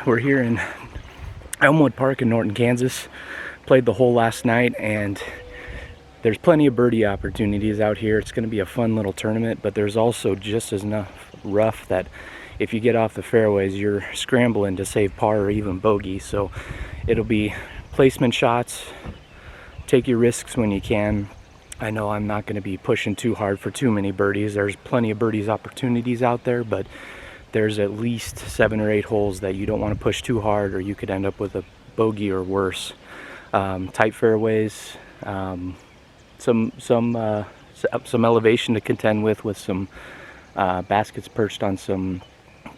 We're here in Elmwood Park in Norton, Kansas. Played the hole last night, and there's plenty of birdie opportunities out here. It's going to be a fun little tournament, but there's also just as enough rough that if you get off the fairways, you're scrambling to save par or even bogey. So it'll be placement shots. Take your risks when you can. I know I'm not going to be pushing too hard for too many birdies. There's plenty of birdies opportunities out there, but there's at least 7 or 8 holes that you don't want to push too hard, or you could end up with a bogey or worse. Tight fairways, some elevation to contend with some baskets perched on some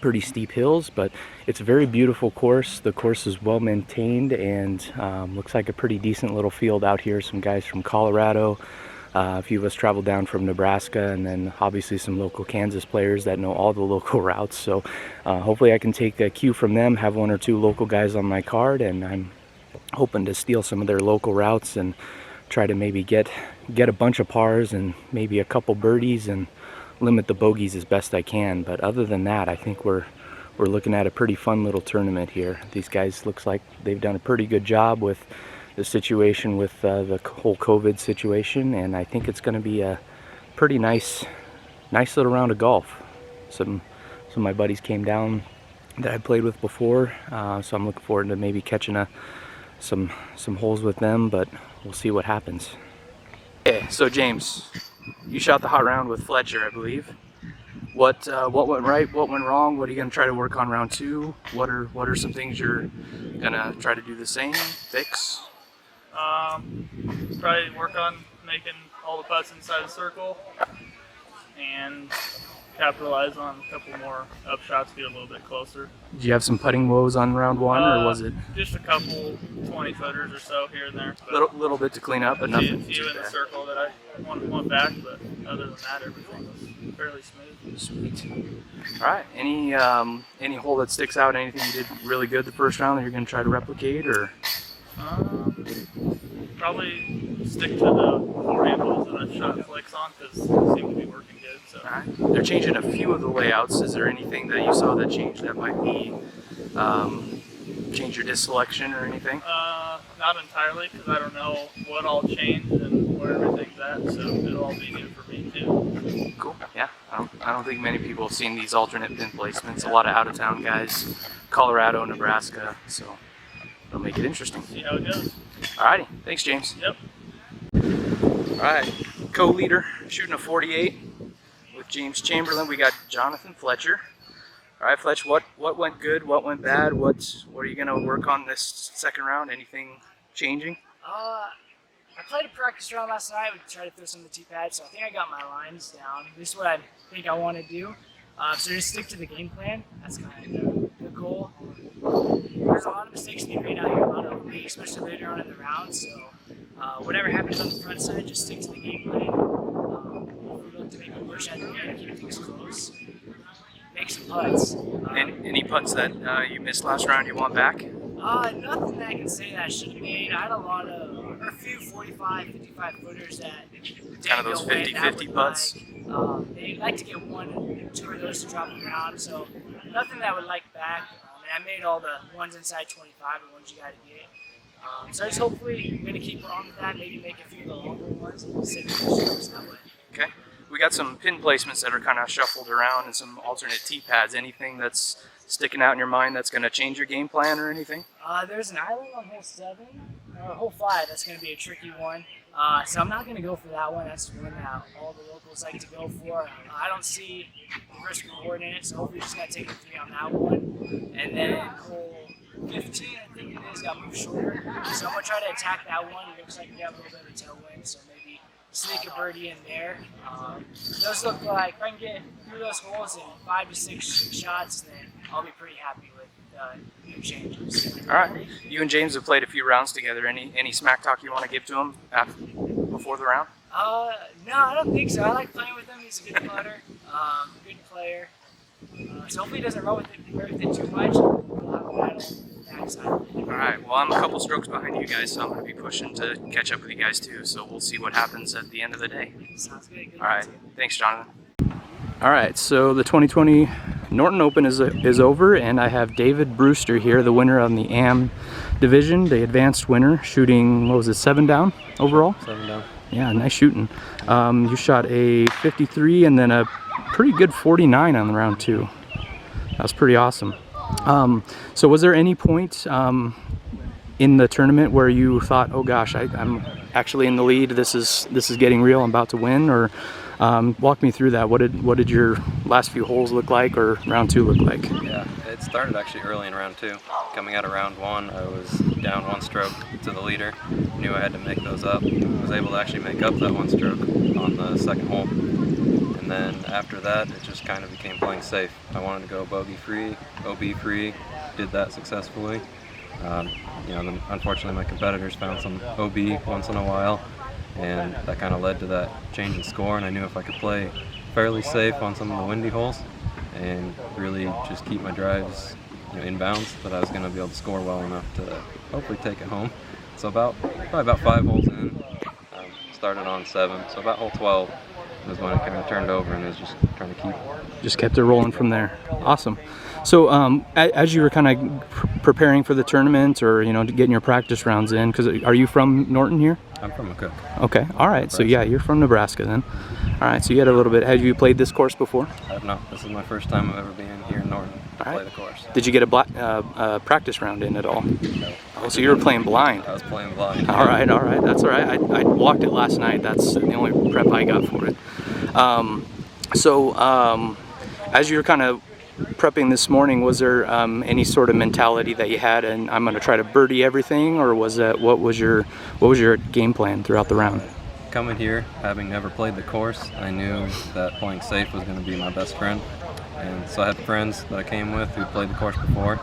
pretty steep hills, but it's a very beautiful course. The course is well maintained and looks like a pretty decent little field out here. Some guys from Colorado, a few of us traveled down from Nebraska, and then obviously some local Kansas players that know all the local routes. So hopefully I can take a cue from them, have 1 or 2 local guys on my card, and I'm hoping to steal some of their local routes and try to maybe get a bunch of pars and maybe a couple birdies and limit the bogeys as best I can. But other than that, I think we're looking at a pretty fun little tournament here. These guys looks like they've done a pretty good job with the situation with the whole COVID situation, and I think it's going to be a pretty nice little round of golf. Some of my buddies came down that I played with before, so I'm looking forward to maybe catching some holes with them, but we'll see what happens. Okay, so James, you shot the hot round with Fletcher, I believe. What went right? What went wrong? What are you going to try to work on round 2? What are some things you're going to try to do the same, fix? Probably work on making all the putts inside the circle and capitalize on a couple more up shots, get a little bit closer. Did you have some putting woes on round 1, or was it just a couple 20 footers or so here and there? Little bit to clean up, but nothing a few in the circle that I want back, but other than that, everything was fairly smooth. Sweet. All right. Any hole that sticks out? Anything you did really good the first round that you're going to try to replicate, or? Probably stick to the 4 handles that I've shot flicks on, because they seem to be working good. So. All right. They're changing a few of the layouts. Is there anything that you saw that changed that might be change your disc selection or anything? Not entirely, because I don't know what all changed and where everything's at, so it'll all be new for me too. Cool. Yeah. I don't think many people have seen these alternate pin placements. A lot of out-of-town guys, Colorado, Nebraska, so it'll make it interesting. See how it goes. Alrighty. Thanks, James. Yep. Alright. Co-leader shooting a 48 with James Chamberlain. We got Jonathan Fletcher. Alright, Fletch, what went good? What went bad? What are you going to work on this second round? Anything changing? I played a practice round last night. We tried to throw some of the tee pads, so I think I got my lines down. This is what I think I want to do. So just stick to the game plan. That's kind of the goal. There's a lot of mistakes to be made out here, a lot of OB, especially later on in the round. So whatever happens on the front side, just stick to the game plan. We look to make a push at the end, keep things close, make some putts. Any putts that you missed last round you want back? Nothing that I can say that I should have made. I had a few 45, 55 footers that didn't kind of those 50-50 putts. They like to get 1 or 2 of those to drop around, so nothing that I would like back. And I made all the ones inside 25, the ones you got to get. So just hopefully I'm going to keep on with that, maybe make a few of the longer ones and sit in the strokes that way. Okay. We got some pin placements that are kind of shuffled around and some alternate tee pads. Anything that's sticking out in your mind that's going to change your game plan or anything? There's an island on hole 7, or hole 5, that's going to be a tricky one. So I'm not going to go for that one. That's the one that all the locals like to go for. I don't see the risk reward in it, so hopefully just going to take a 3 on that one. And then hole 15, I think it is, got moved shorter. So I'm going to try to attack that one. It looks like we have a little bit of a tailwind, so maybe sneak a birdie in there. Those look like, if I can get through those holes in 5 to 6 shots, then I'll be pretty happy with new changes. All right. You and James have played a few rounds together. Any smack talk you want to give to him before the round? No, I don't think so. I like playing with him. He's a good putter, good player. So hopefully he doesn't roll with it too much. We'll have a battle backside. All right. Well, I'm a couple strokes behind you guys, so I'm going to be pushing to catch up with you guys too. So we'll see what happens at the end of the day. Sounds good. Good. All right. Thanks, Jonathan. All right. So the 2020 Norton Open is over, and I have David Brewster here, the winner on the AM division, the advanced winner, shooting, what was it, 7 down overall? 7 down. Yeah, nice shooting. You shot a 53 and then a pretty good 49 on the round 2. That was pretty awesome. So was there any point in the tournament where you thought, oh gosh, I'm actually in the lead, this is getting real, I'm about to win? Or walk me through that. What did your last few holes look like, or round 2 look like? Yeah, it started actually early in round 2. Coming out of round 1, I was down 1 stroke to the leader. Knew I had to make those up. Was able to actually make up that 1 stroke on the 2nd hole. And then after that, it just kind of became playing safe. I wanted to go bogey free, OB free. Did that successfully. Unfortunately, my competitors found some OB once in a while, and that kind of led to that change in score. And I knew if I could play fairly safe on some of the windy holes and really just keep my drives in bounds, that I was going to be able to score well enough to hopefully take it home. So probably about 5 holes in, started on 7, so about hole 12 was when it kind of turned over, and it was just trying to kept it rolling from there. Awesome. So as you were kind of preparing for the tournament, or getting your practice rounds in, because are you from Norton here? I'm from McCook. Okay, all right. So yeah, you're from Nebraska then. All right, so you had a little bit. Have you played this course before? I have not. This is my first time I've ever been here in Norton to play the course. Did you get a practice round in at all? No. Oh, so you were playing blind. I was playing blind. All right. That's all right. I walked it last night. That's the only prep I got for it. As you were kind of prepping this morning, was there any sort of mentality that you had, and I'm going to try to birdie everything, or was that what was your game plan throughout the round? Coming here, having never played the course, I knew that playing safe was going to be my best friend, and so I had friends that I came with who played the course before,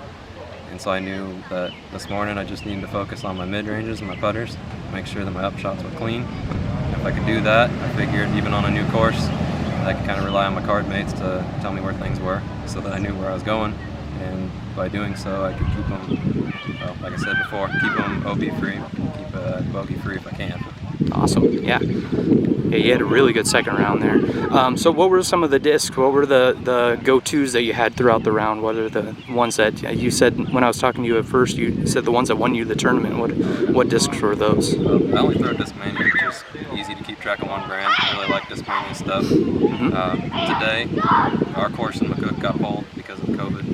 and so I knew that this morning I just needed to focus on my mid-ranges and my putters, make sure that my upshots were clean. And if I could do that, I figured even on a new course, I could kind of rely on my card mates to tell me where things were, so that I knew where I was going, and by doing so I could keep them, well, like I said before, keep them OB free, keep bogey free if I can. Awesome. Yeah, you had a really good second round there. So what were some of the discs? What were the go-tos that you had throughout the round? What are the ones that you said, when I was talking to you at first, you said the ones that won you the tournament? What discs were those? I only throw Discmania, which is easy to keep track of one brand. I really like Discmania stuff. Today, our course in McCook got pulled because of COVID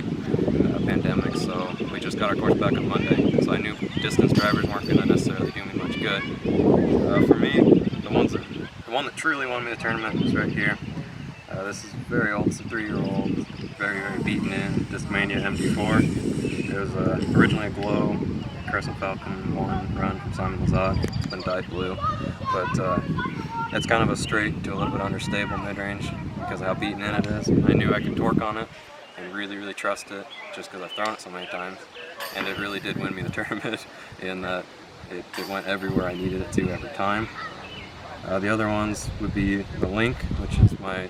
pandemic, so we just got our course back on Monday. So I knew distance drivers weren't going to necessarily do me much good. For me, the one that truly won me the tournament was right here. This is very old. It's a 3-year-old, very, very beaten in Discmania MD4. It was originally a glow Crescent Falcon 1 run from Simon Lazard. It's been dyed blue, but it's kind of a straight to a little bit unstable mid-range because of how beaten in it is. I knew I could torque on it and really, really trust it just because I've thrown it so many times, and it really did win me the tournament in that it went everywhere I needed it to every time. The other ones would be the Link, which is my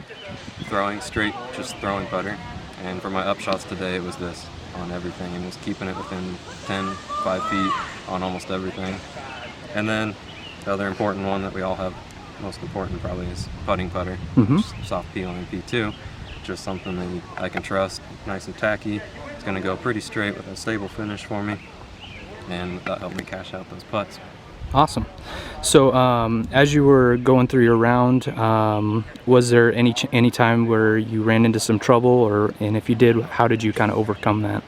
straight throwing putter, and for my upshots today it was this on everything, and was keeping it within 5 feet on almost everything. And then the other important one that we all have, most important probably, is putting putter, which is soft peel and MP2, just something that I can trust, nice and tacky. It's going to go pretty straight with a stable finish for me, and that helped me cash out those putts. Awesome. So as you were going through your round, was there any time where you ran into some trouble, and if you did, how did you kind of overcome that?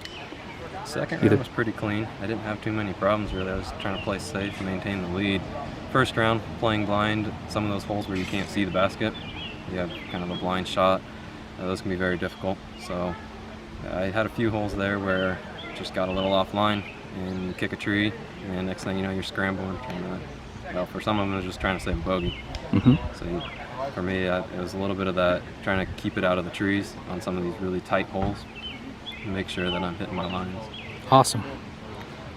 Second round was pretty clean. I didn't have too many problems really. I was trying to play safe and maintain the lead. First round, playing blind, some of those holes where you can't see the basket, you have kind of a blind shot. Those can be very difficult. So I had a few holes there where just got a little offline and you kick a tree, and next thing you know you're scrambling. And, for some of them it was just trying to save a bogey. So for me it was a little bit of that, trying to keep it out of the trees on some of these really tight holes and make sure that I'm hitting my lines. Awesome.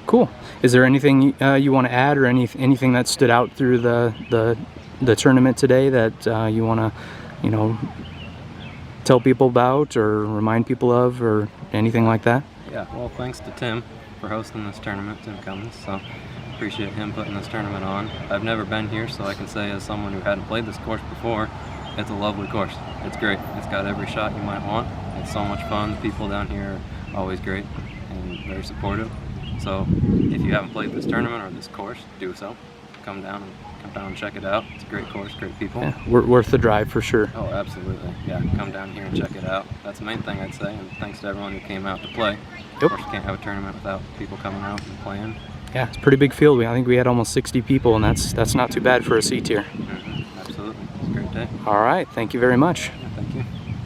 Cool. Is there anything you want to add, or anything that stood out through the tournament today that you want to tell people about or remind people of, or anything like that? Yeah, well, thanks to Tim for hosting this tournament, Tim Cummins, so appreciate him putting this tournament on. I've never been here, so I can say as someone who hadn't played this course before, it's a lovely course. It's great. It's got every shot you might want. It's so much fun. The people down here are always great and very supportive. So if you haven't played this tournament or this course, do so. Come down and check it out. It's a great course, great people. Yeah, worth the drive for sure. Oh, absolutely. Yeah, come down here and check it out. That's the main thing I'd say, and thanks to everyone who came out to play. Yep. Of course, you can't have a tournament without people coming out and playing. Yeah, it's a pretty big field. I think we had almost 60 people, and that's not too bad for a C tier. Absolutely. It's a great day. All right, thank you very much. Yeah, thank you.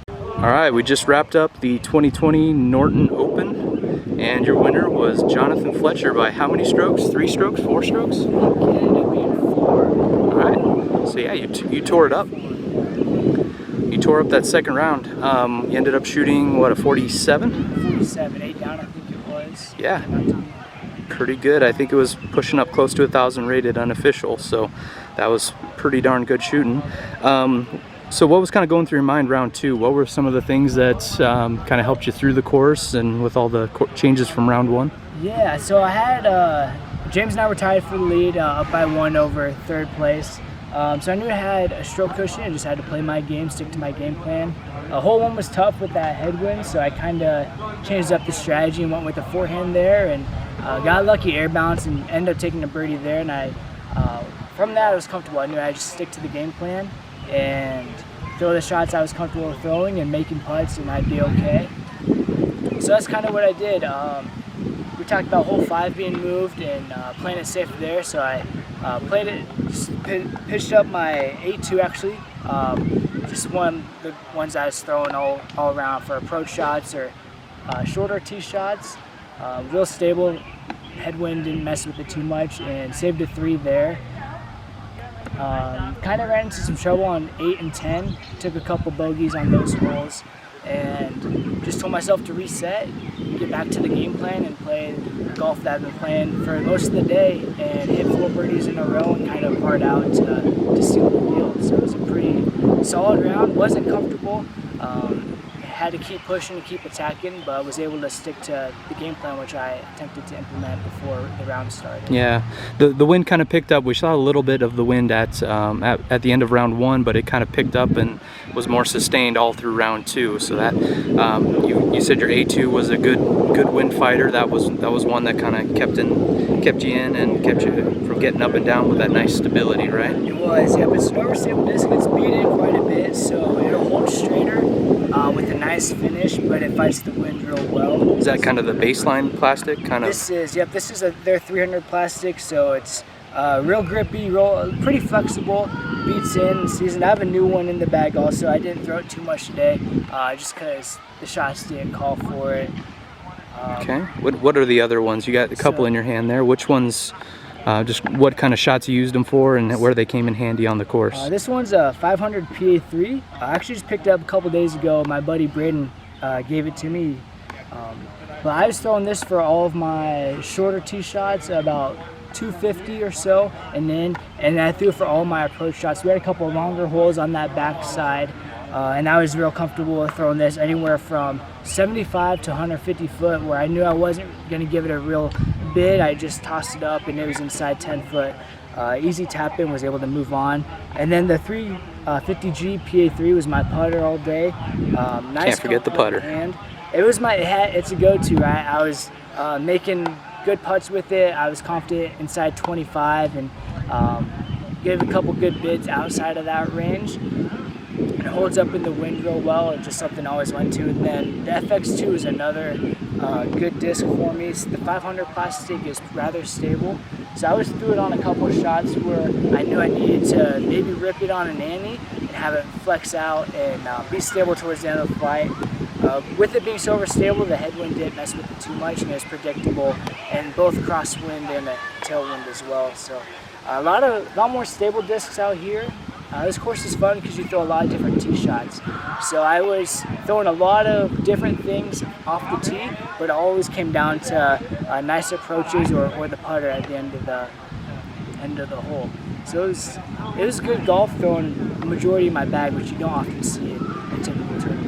All right, we just wrapped up the 2020 Norton Open, and your winner was Jonathan Fletcher by how many strokes? 3 strokes? 4 strokes? All right, so yeah, you tore it up. You tore up that second round. You ended up shooting, what, a 47? 47, 8 down I think it was. Yeah, pretty good. I think it was pushing up close to 1,000 rated unofficial, so that was pretty darn good shooting. So what was kind of going through your mind round 2? What were some of the things that kind of helped you through the course and with all the changes from round 1? Yeah, so I had, James and I were tied for the lead, up by 1 over 3rd place. So I knew I had a stroke cushion. I just had to play my game, stick to my game plan. Hole 1 was tough with that headwind, so I kind of changed up the strategy and went with the forehand there, and got lucky air bounce and ended up taking a birdie there. And from that I was comfortable. I knew I had to stick to the game plan and throw the shots I was comfortable throwing and making putts, and I'd be okay. So that's kind of what I did. We talked about hole 5 being moved and playing it safe there, so I played it, just pitched up my 8-2 actually. Just one the ones I was throwing all around for approach shots or shorter tee shots. Real stable, headwind didn't mess with it too much, and saved a 3 there. Kind of ran into some trouble on 8 and 10, took a couple bogeys on those holes, and just told myself to reset, get back to the game plan, and play the golf that I've been playing for most of the day, and hit 4 birdies in a row and kind of part out to seal the field. So it was a pretty solid round. Wasn't comfortable. Had to keep pushing and keep attacking, but was able to stick to the game plan, which I attempted to implement before the round started. Yeah, the wind kind of picked up. We saw a little bit of the wind at the end of round 1, but it kind of picked up and was more sustained all through round 2. So that you said your A2 was a good wind fighter. That was one that kind of kept you in and kept you from getting up and down with that nice stability, right? It was, yeah. But it's an overstable disc. It's beat in quite a bit, so it'll hold straighter with a nice finish, but it fights the wind real well. Is that kind of the baseline plastic? This is their 300 plastic, so it's real grippy, pretty flexible, beats in season. I have a new one in the bag also. I didn't throw it too much today, just because the shots didn't call for it. Okay. What are the other ones? You got a couple in your hand there. Which ones? Just what kind of shots you used them for, and where they came in handy on the course. This one's a 500 PA3. I actually just picked it up a couple days ago. My buddy Braden gave it to me. But I was throwing this for all of my shorter tee shots, about 250 or so, and I threw it for all my approach shots. We had a couple of longer holes on that back side, and I was real comfortable with throwing this anywhere from 75 to 150 foot, where I knew I wasn't going to give it a real bid. I just tossed it up and it was inside 10 foot. Easy tap in, was able to move on. And then the 350G PA3 was my putter all day. Nice. Can't forget the putter. And it was it's a go-to, right? I was making good putts with it. I was confident inside 25 and gave a couple good bids outside of that range. It holds up in the wind real well. It's just something I always went to. And then the FX2 is another good disc for me. So the 500 plastic is rather stable. So I always threw it on a couple of shots where I knew I needed to maybe rip it on an ante and have it flex out and be stable towards the end of the flight. With it being so overstable, the headwind didn't mess with it too much, and it was predictable, and both crosswind and a tailwind as well. So a lot more stable discs out here. This course is fun because you throw a lot of different tee shots. So I was throwing a lot of different things off the tee, but it always came down to nice approaches or the putter at the end of the hole. So it was good golf, throwing the majority of my bag, which you don't often see in typical tournaments.